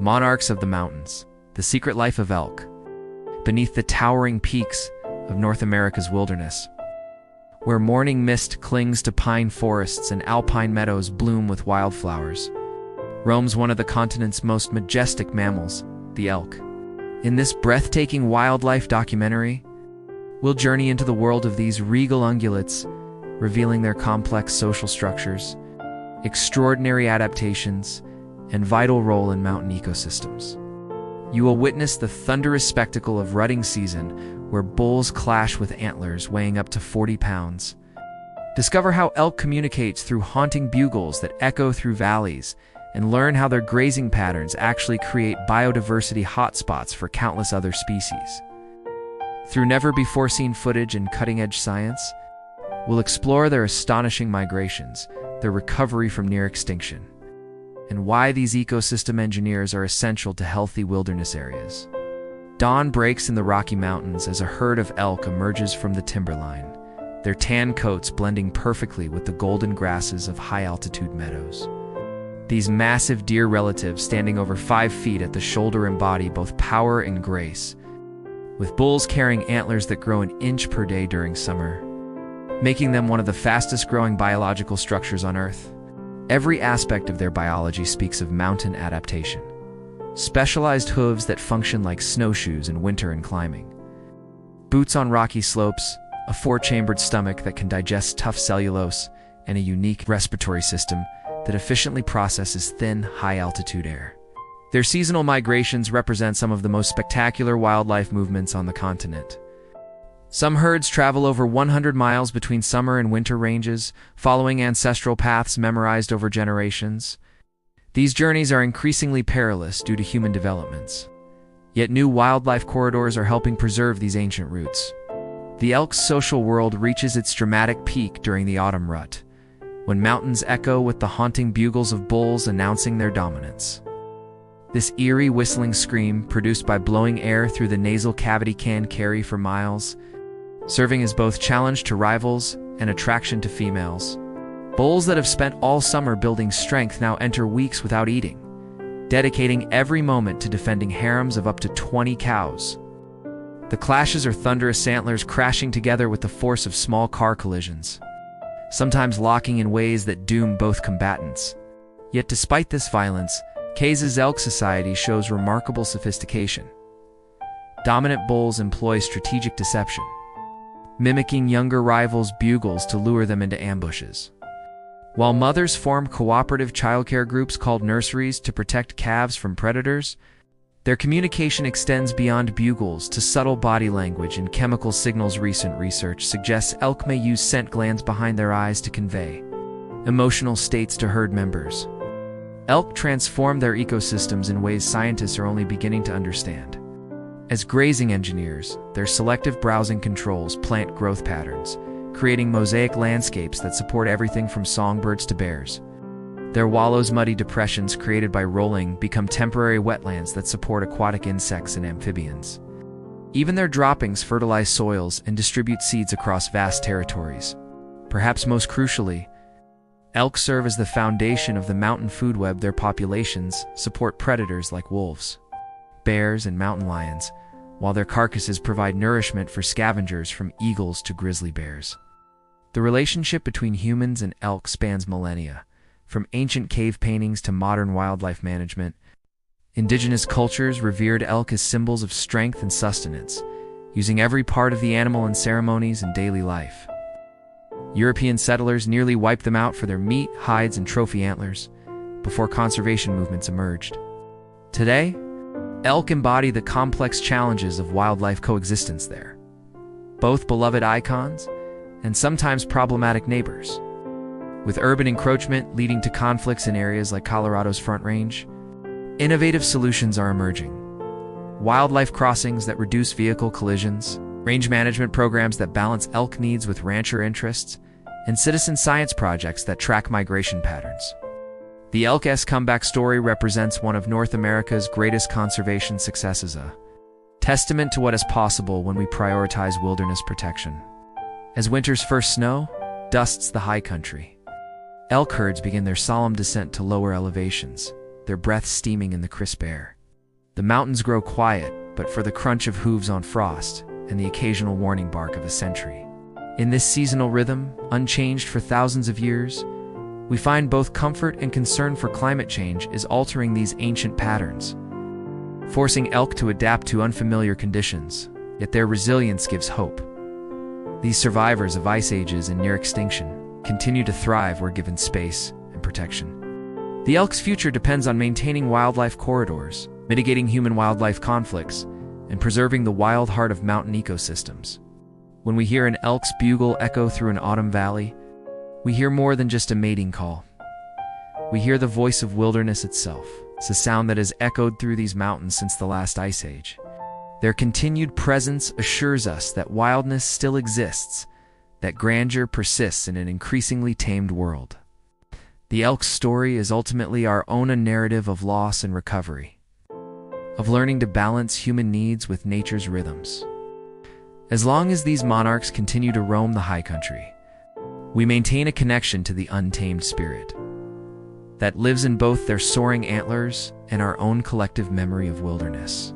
Monarchs of the mountains, the secret life of elk, beneath the towering peaks of North America's wilderness, where morning mist clings to pine forests and alpine meadows bloom with wildflowers, roams one of the continent's most majestic mammals, the elk. In this breathtaking wildlife documentary, we'll journey into the world of these regal ungulates, revealing their complex social structures, extraordinary adaptations, and vital role in mountain ecosystems. You will witness the thunderous spectacle of rutting season, where bulls clash with antlers weighing up to 40 pounds. Discover how elk communicates through haunting bugles that echo through valleys, and learn how their grazing patterns actually create biodiversity hotspots for countless other species. Through never-before-seen footage and cutting-edge science, we'll explore their astonishing migrations, their recovery from near extinction, and why these ecosystem engineers are essential to healthy wilderness areas. Dawn breaks in the Rocky Mountains as a herd of elk emerges from the timberline, their tan coats blending perfectly with the golden grasses of high-altitude meadows. These massive deer relatives standing over 5 feet at the shoulder embody both power and grace, with bulls carrying antlers that grow an inch per day during summer, making them one of the fastest-growing biological structures on Earth. Every aspect of their biology speaks of mountain adaptation. Specialized hooves that function like snowshoes in winter and climbing, boots on rocky slopes, a 4-chambered stomach that can digest tough cellulose, and a unique respiratory system that efficiently processes thin, high-altitude air. Their seasonal migrations represent some of the most spectacular wildlife movements on the continent. Some herds travel over 100 miles between summer and winter ranges, following ancestral paths memorized over generations. These journeys are increasingly perilous due to human developments. Yet new wildlife corridors are helping preserve these ancient routes. The elk's social world reaches its dramatic peak during the autumn rut, when mountains echo with the haunting bugles of bulls announcing their dominance. This eerie whistling scream, produced by blowing air through the nasal cavity, can carry for miles, serving as both challenge to rivals and attraction to females. Bulls that have spent all summer building strength now enter weeks without eating, dedicating every moment to defending harems of up to 20 cows. The clashes are thunderous antlers crashing together with the force of small car collisions, sometimes locking in ways that doom both combatants. Yet despite this violence, Kays's elk society shows remarkable sophistication. Dominant bulls employ strategic deception, mimicking younger rivals' bugles to lure them into ambushes, while mothers form cooperative childcare groups called nurseries to protect calves from predators. Their communication extends beyond bugles to subtle body language and chemical signals. Recent research suggests elk may use scent glands behind their eyes to convey emotional states to herd members. Elk transform their ecosystems in ways scientists are only beginning to understand. As grazing engineers, their selective browsing controls plant growth patterns, creating mosaic landscapes that support everything from songbirds to bears. Their wallows, muddy depressions created by rolling, become temporary wetlands that support aquatic insects and amphibians. Even their droppings fertilize soils and distribute seeds across vast territories. Perhaps most crucially, elk serve as the foundation of the mountain food web. Their populations support predators like wolves, bears, and mountain lions, while their carcasses provide nourishment for scavengers from eagles to grizzly bears. The relationship between humans and elk spans millennia, from ancient cave paintings to modern wildlife management. Indigenous cultures revered elk as symbols of strength and sustenance, using every part of the animal in ceremonies and daily life. European settlers nearly wiped them out for their meat, hides, and trophy antlers before conservation movements emerged. Today, elk embody the complex challenges of wildlife coexistence there, both beloved icons and sometimes problematic neighbors. With urban encroachment leading to conflicts in areas like Colorado's Front Range, innovative solutions are emerging. Wildlife crossings that reduce vehicle collisions, range management programs that balance elk needs with rancher interests, and citizen science projects that track migration patterns. The elk's comeback story represents one of North America's greatest conservation successes, a testament to what is possible when we prioritize wilderness protection. As winter's first snow dusts the high country, elk herds begin their solemn descent to lower elevations, their breath steaming in the crisp air. The mountains grow quiet, but for the crunch of hooves on frost and the occasional warning bark of a sentry. In this seasonal rhythm, unchanged for thousands of years, we find both comfort and concern for climate change is altering these ancient patterns, forcing elk to adapt to unfamiliar conditions, yet their resilience gives hope. These survivors of ice ages and near extinction continue to thrive where given space and protection. The elk's future depends on maintaining wildlife corridors, mitigating human-wildlife conflicts, and preserving the wild heart of mountain ecosystems. When we hear an elk's bugle echo through an autumn valley, we hear more than just a mating call. We hear the voice of wilderness itself. It's a sound that has echoed through these mountains since the last ice age. Their continued presence assures us that wildness still exists, that grandeur persists in an increasingly tamed world. The elk's story is ultimately our own narrative of loss and recovery, of learning to balance human needs with nature's rhythms. As long as these monarchs continue to roam the high country, we maintain a connection to the untamed spirit that lives in both their soaring antlers and our own collective memory of wilderness.